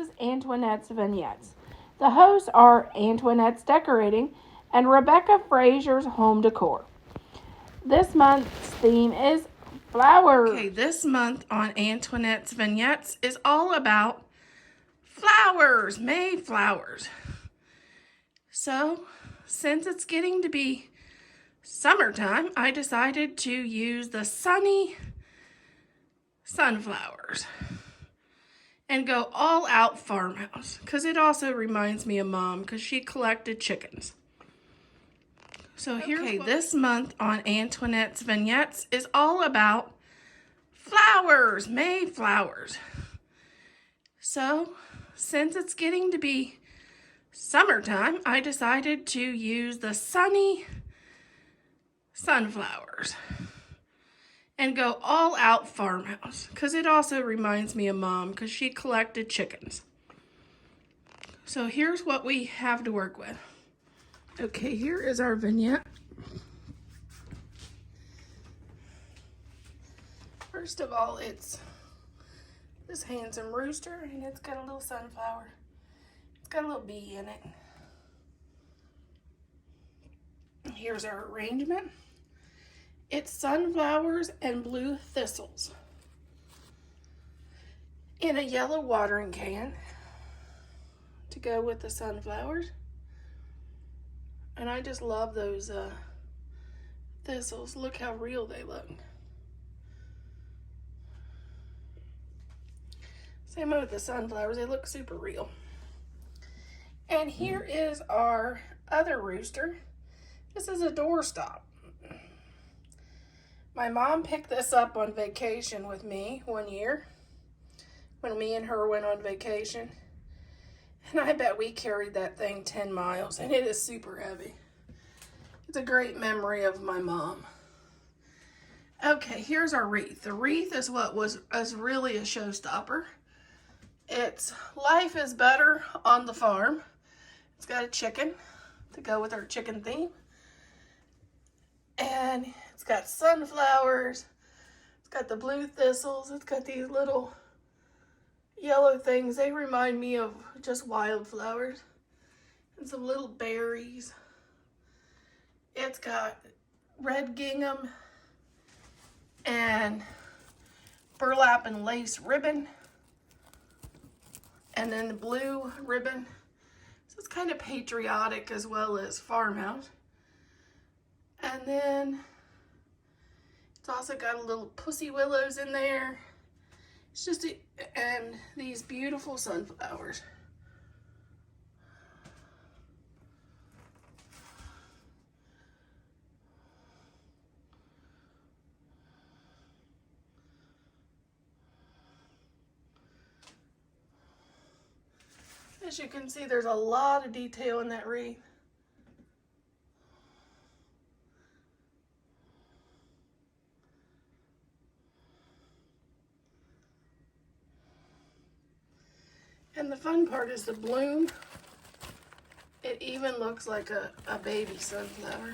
is Antoinette's Vignettes. The hosts are Antoinette's Decorating and Rebecca Frazier's Home Decor. This month's theme is flowers. Okay, this month on Antoinette's Vignettes is all about flowers, May flowers. So, since it's getting to be summertime, I decided to use the sunny sunflowers and go all out farmhouse, because it also reminds me of Mom, because she collected chickens. So here's this month on Antoinette's Vignettes is all about flowers, May flowers. So, since it's getting to be summertime, I decided to use the sunny sunflowers and go all out farmhouse, because it also reminds me of Mom, because she collected chickens. So here's what we have to work with. Okay, here is our vignette. First of all, it's this handsome rooster, and it's got a little sunflower. It's got a little bee in it. Here's our arrangement. It's sunflowers and blue thistles in a yellow watering can to go with the sunflowers. And I just love those thistles. Look how real they look. Same way with the sunflowers, they look super real. And here is our other rooster. This is a doorstop. My mom picked this up on vacation with me one year when me and her went on vacation. And I bet we carried that thing 10 miles, and it is super heavy. It's a great memory of my mom. Okay, here's our wreath. The wreath is what was really a showstopper. It's Life is Better on the Farm. It's got a chicken to go with our chicken theme. And it's got sunflowers. It's got the blue thistles. It's got these little yellow things. They remind me of just wildflowers. And some little berries. It's got red gingham and burlap and lace ribbon. And then the blue ribbon. So it's kind of patriotic as well as farmhouse. And then it's also got a little pussy willows in there. It's just, and these beautiful sunflowers. As you can see, there's a lot of detail in that wreath. And the fun part is the bloom. It even looks like a baby sunflower.